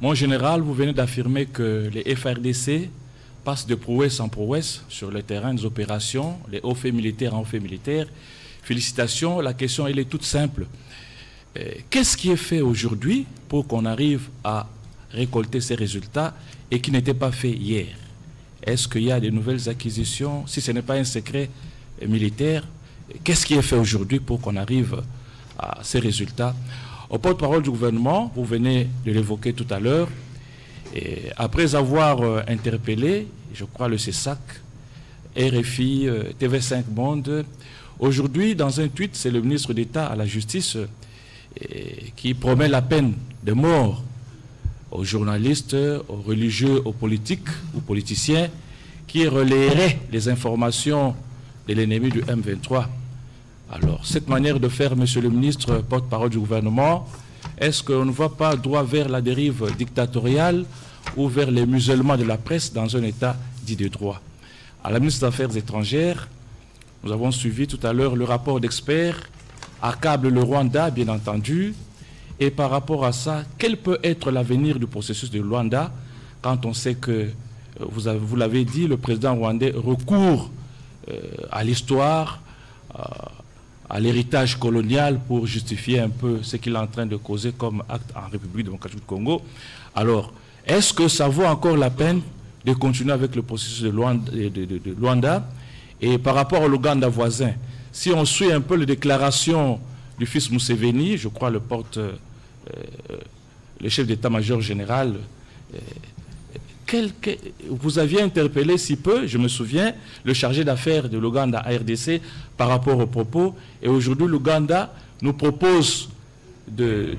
Mon général, vous venez d'affirmer que les FARDC passent de prouesse en prouesse sur le terrain des opérations, les hauts faits militaires en faits militaires. Félicitations, la question elle est toute simple. Qu'est-ce qui est fait aujourd'hui pour qu'on arrive à récolter ces résultats et qui n'était pas fait hier? Est-ce qu'il y a de nouvelles acquisitions? Si ce n'est pas un secret militaire, qu'est-ce qui est fait aujourd'hui pour qu'on arrive à ces résultats? Au porte-parole du gouvernement, vous venez de l'évoquer tout à l'heure, après avoir interpellé, je crois, le CESAC, RFI, TV5 Monde, aujourd'hui, dans un tweet, c'est le ministre d'État à la Justice qui promet la peine de mort aux journalistes, aux religieux, aux politiques ou politiciens qui relaieraient les informations de l'ennemi du M23. Alors, cette manière de faire, monsieur le ministre, porte-parole du gouvernement, est-ce qu'on ne va pas droit vers la dérive dictatoriale ou vers les musellements de la presse dans un État dit de droit? À la ministre des Affaires étrangères, nous avons suivi tout à l'heure le rapport d'experts, accable le Rwanda, bien entendu, et par rapport à ça, quel peut être l'avenir du processus de Luanda quand on sait que, vous l'avez dit, le président rwandais recourt à l'histoire, à l'héritage colonial pour justifier un peu ce qu'il est en train de causer comme acte en République démocratique du Congo. Alors, est-ce que ça vaut encore la peine de continuer avec le processus de Luanda? Et par rapport à l'Ouganda voisin, si on suit un peu les déclarations du fils Museveni, je crois le chef d'état-major général, vous aviez interpellé si peu, je me souviens, le chargé d'affaires de l'Ouganda à RDC par rapport aux propos. Et aujourd'hui, l'Ouganda nous propose de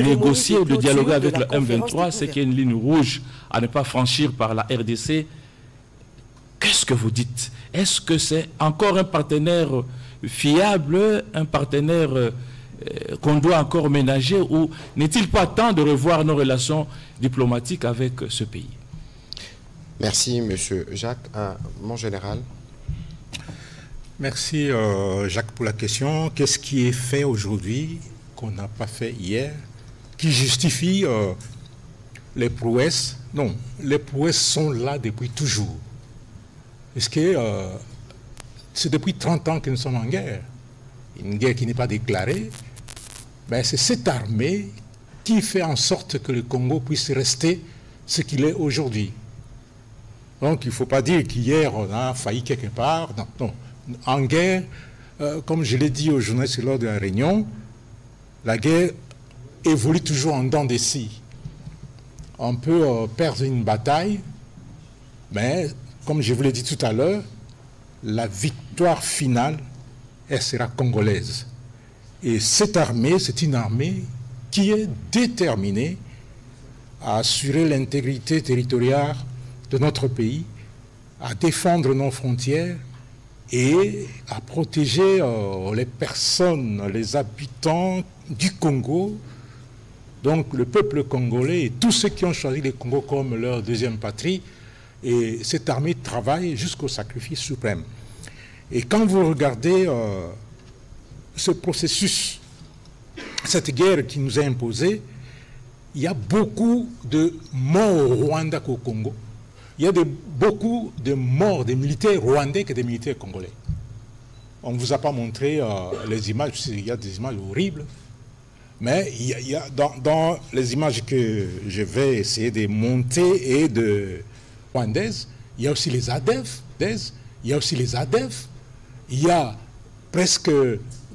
négocier, de dialoguer avec le M23, ce qui est une ligne rouge à ne pas franchir par la RDC. Qu'est-ce que vous dites? Est-ce que c'est encore un partenaire fiable, un partenaire qu'on doit encore ménager, ou n'est-il pas temps de revoir nos relations diplomatiques avec ce pays? Merci, monsieur Jacques. Mon général. Merci, Jacques, pour la question. Qu'est-ce qui est fait aujourd'hui qu'on n'a pas fait hier, qui justifie les prouesses? Non, les prouesses sont là depuis toujours. Parce que c'est depuis 30 ans que nous sommes en guerre. Une guerre qui n'est pas déclarée. Ben, c'est cette armée qui fait en sorte que le Congo puisse rester ce qu'il est aujourd'hui. Donc il ne faut pas dire qu'hier on a failli quelque part. Non, non. En guerre, comme je l'ai dit aux journalistes lors de la réunion, la guerre évolue toujours en dents de scie. On peut perdre une bataille, mais comme je vous l'ai dit tout à l'heure, la victoire finale, elle sera congolaise. Et cette armée, c'est une armée qui est déterminée à assurer l'intégrité territoriale de notre pays, à défendre nos frontières et à protéger les personnes, les habitants du Congo, donc le peuple congolais et tous ceux qui ont choisi le Congo comme leur deuxième patrie. Et cette armée travaille jusqu'au sacrifice suprême. Et quand vous regardez ce processus, cette guerre qui nous a imposée, il y a beaucoup de morts au Rwanda qu'au Congo. Il y a beaucoup de morts des militaires rwandais que des militaires congolais. On ne vous a pas montré les images, il y a des images horribles, mais il y a dans les images que je vais essayer de monter et de rwandaises, il y a aussi les ADF, il y a aussi les ADF, il y a presque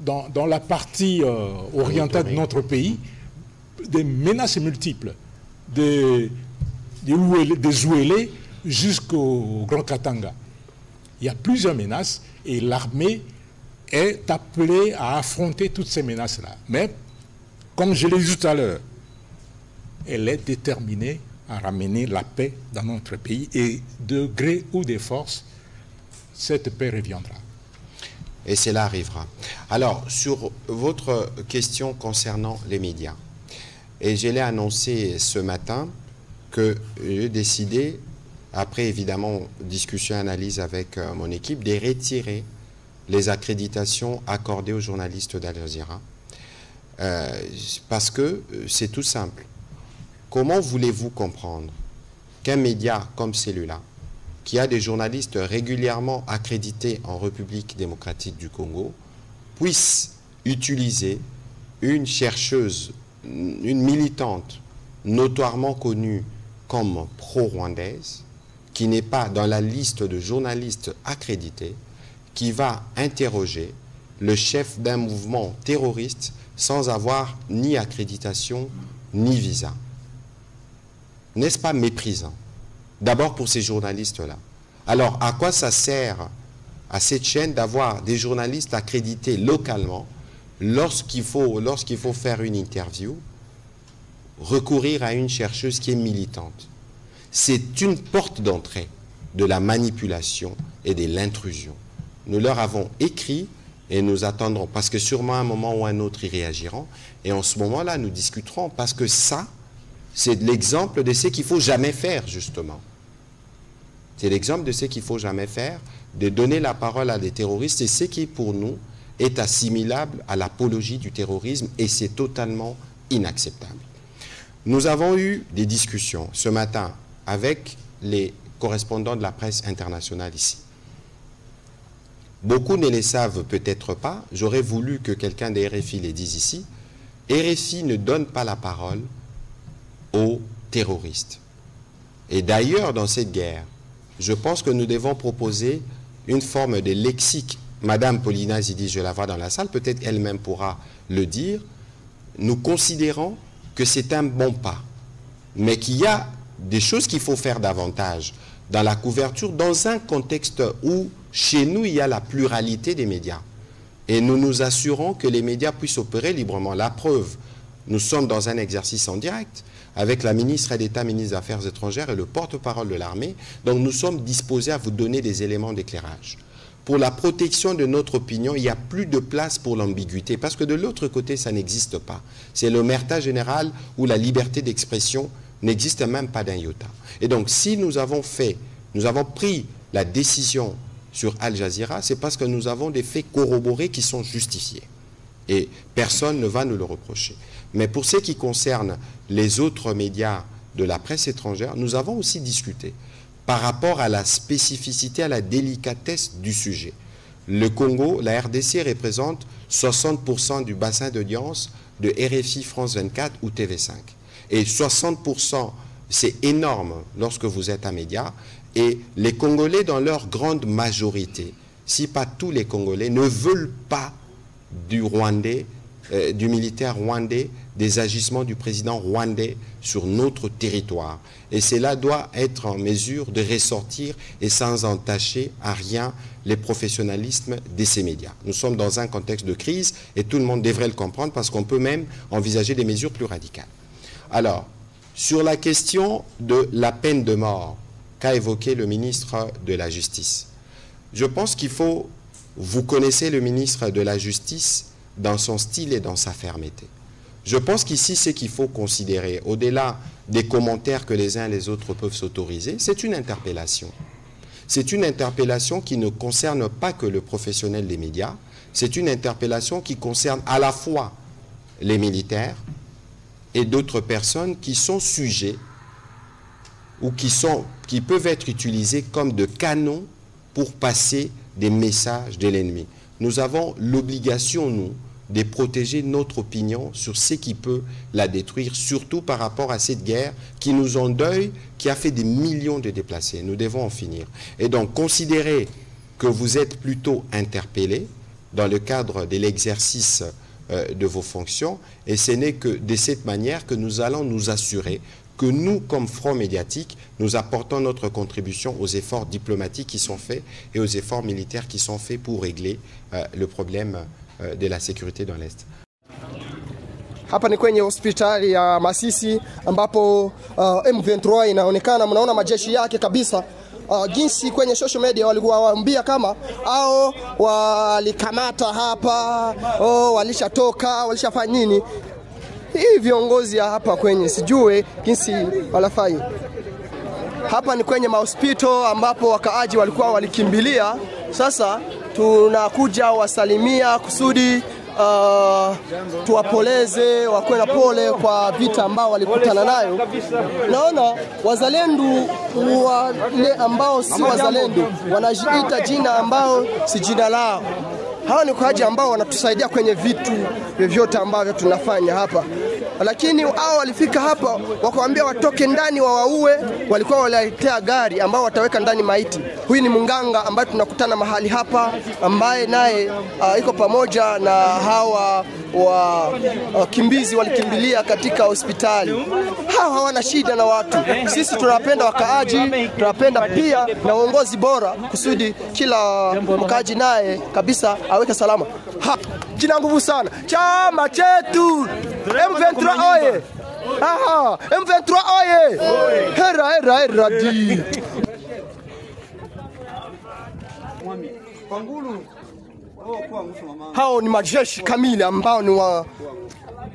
dans la partie orientale de notre pays des menaces multiples, des Zouélés jusqu'au Grand Katanga. Il y a plusieurs menaces et l'armée est appelée à affronter toutes ces menaces-là. Mais, comme je l'ai dit tout à l'heure, elle est déterminée à ramener la paix dans notre pays et de gré ou de force, cette paix reviendra. Et cela arrivera. Alors, sur votre question concernant les médias, et je l'ai annoncé ce matin que j'ai décidé, après évidemment discussion et analyse avec mon équipe, de retirer les accréditations accordées aux journalistes d'Al Jazeera. Parce que c'est tout simple. comment voulez-vous comprendre qu'un média comme celui-là, qui a des journalistes régulièrement accrédités en République démocratique du Congo, puisse utiliser une chercheuse, une militante notoirement connue comme pro-rwandaise, qui n'est pas dans la liste de journalistes accrédités, qui va interroger le chef d'un mouvement terroriste sans avoir ni accréditation ni visa. N'est-ce pas méprisant? D'abord pour ces journalistes-là. Alors, à quoi ça sert à cette chaîne d'avoir des journalistes accrédités localement lorsqu'il faut faire une interview, recourir à une chercheuse qui est militante? C'est une porte d'entrée de la manipulation et de l'intrusion. Nous leur avons écrit et nous attendrons, parce que sûrement à un moment ou à un autre, ils réagiront. Et en ce moment-là, nous discuterons, parce que ça, c'est l'exemple de ce qu'il ne faut jamais faire, justement. C'est l'exemple de ce qu'il ne faut jamais faire, de donner la parole à des terroristes, et ce qui, pour nous, est assimilable à l'apologie du terrorisme, et c'est totalement inacceptable. Nous avons eu des discussions ce matin avec les correspondants de la presse internationale ici. Beaucoup ne les savent peut-être pas. J'aurais voulu que quelqu'un des RFI les dise ici. RFI ne donne pas la parole aux terroristes. Et d'ailleurs, dans cette guerre, je pense que nous devons proposer une forme de lexique. Madame Paulina Zidi, je la vois dans la salle, peut-être elle-même pourra le dire. Nous considérons que c'est un bon pas, mais qu'il y a des choses qu'il faut faire davantage dans la couverture, dans un contexte où, chez nous, il y a la pluralité des médias. Et nous nous assurons que les médias puissent opérer librement. La preuve, nous sommes dans un exercice en direct avec la ministre d'État, ministre des Affaires étrangères et le porte-parole de l'armée. Donc nous sommes disposés à vous donner des éléments d'éclairage. Pour la protection de notre opinion, il n'y a plus de place pour l'ambiguïté, parce que de l'autre côté, ça n'existe pas. C'est l'omerta générale où la liberté d'expression n'existe même pas d'un iota. Et donc, si nous avons pris la décision sur Al Jazeera, c'est parce que nous avons des faits corroborés qui sont justifiés. Et personne ne va nous le reprocher. Mais pour ce qui concerne les autres médias de la presse étrangère, nous avons aussi discuté par rapport à la spécificité, à la délicatesse du sujet. Le Congo, la RDC représente 60% du bassin d'audience de RFI, France 24 ou TV5. Et 60%, c'est énorme lorsque vous êtes un média. Et les Congolais, dans leur grande majorité, si pas tous les Congolais, ne veulent pas du Rwandais, du militaire rwandais, des agissements du président rwandais sur notre territoire. Et cela doit être en mesure de ressortir et sans entacher à rien les professionnalismes de ces médias. Nous sommes dans un contexte de crise et tout le monde devrait le comprendre parce qu'on peut même envisager des mesures plus radicales. Alors, sur la question de la peine de mort qu'a évoqué le ministre de la Justice, je pense qu'il faut... Vous connaissez le ministre de la Justice dans son style et dans sa fermeté. Je pense qu'ici, ce qu'il faut considérer, au-delà des commentaires que les uns et les autres peuvent s'autoriser, c'est une interpellation. C'est une interpellation qui ne concerne pas que le professionnel des médias, c'est une interpellation qui concerne à la fois les militaires et d'autres personnes qui sont sujets ou qui peuvent être utilisés comme de canons pour passer des messages de l'ennemi. Nous avons l'obligation, nous, de protéger notre opinion sur ce qui peut la détruire, surtout par rapport à cette guerre qui nous endeuille, qui a fait des millions de déplacés. Nous devons en finir. Et donc, considérez que vous êtes plutôt interpellé dans le cadre de l'exercice de vos fonctions, et ce n'est que de cette manière que nous allons nous assurer que nous, comme Front médiatique, nous apportons notre contribution aux efforts diplomatiques qui sont faits et aux efforts militaires qui sont faits pour régler le problème de la sécurité dans l'Est. Hapa ni kwenye hospitali ya Masisi ambapo M23 inaonekana, mnaona majeshi yake kabisa. Jinsi kwenye social media walikuwa waambia kama hao walikamata hapa, walishatoka, walishafanya nini. Hii viongozi hapa kwenye sijue jinsi walafai. Hapa ni kwenye mahospitali ambapo wakaaji walikuwa walikimbilia. Sasa tunakuja wasalimia kusudi tuwapoleze, wakuwe na pole kwa vita ambao walikutana nayo. Naona wazalendo wale ambao si wazalendo wanajiita jina ambao si jina lao. Hawa ni wakaaji ambao wanatusaidia kwenye vitu vyovyote ambavyo tunafanya hapa. Lakini hao walifika hapa wakawaambia watoke ndani wawaue, walikuwa waletea gari ambao wataweka ndani maiti. Huyu ni munganga ambaye tunakutana mahali hapa, ambaye naye iko pamoja na hawa wakimbizi walikimbilia katika hospitali. Hawa hawana shida na watu. Sisi tunapenda wakaaji, tunapenda pia na uongozi bora kusudi kila mkaaji naye kabisa aweke salama. Kina nguvu sana. Chama chetu M23 oye. Aha, M23 oye. Hera di. Hao ni majeshi kamili ambao ni wa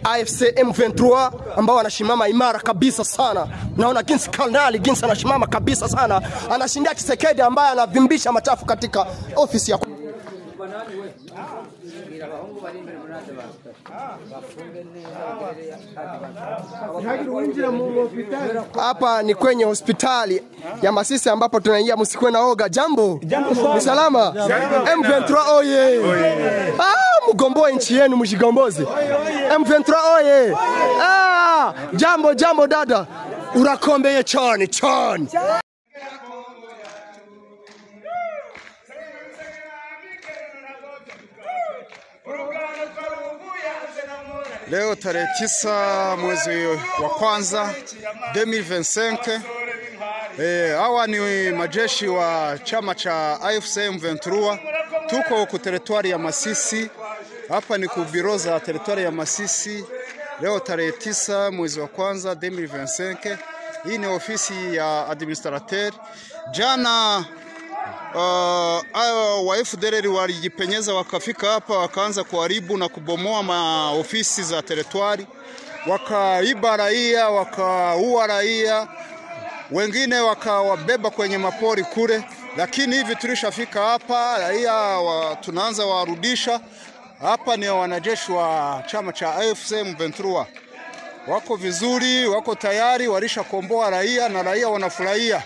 AFC M23 ambao wanashimama imara kabisa sana. Naona jinsi kanali jinsi anashimama kabisa sana. Anashindia Tshisekedi ambaye anavimbisha machafu katika ofisi ya hapa ni kwenye hospitali ya Masisi ambapo tunaingia. Msikuwe na oga. Jambo. Ni salama. M23 oye. Mgomboe nchi yenu, mjigomboze. M23 oye. Jambo dada. Urakombeye choni. Leo tarehe 9 mwezi wa kwanza 2025, hawa ni majeshi wa chama cha AFC M23. Tuko ku teritwari ya Masisi. Hapa ni kubiroza teritwari ya Masisi. Leo tarehe 9 mwezi wa kwanza 2025. Hii ni ofisi ya administrateur. Jana wa FDLR walijipenyeza wakafika hapa, wakaanza kuharibu na kubomoa maofisi za teritwari, wakaiba raia, wakaua raia, wengine wakawabeba kwenye mapori kule. Lakini hivi tulishafika hapa, raia tunaanza warudisha. Hapa ni wanajeshi wa chama cha AFC M23. Wako vizuri, wako tayari, walishakomboa raia na raia wanafurahia.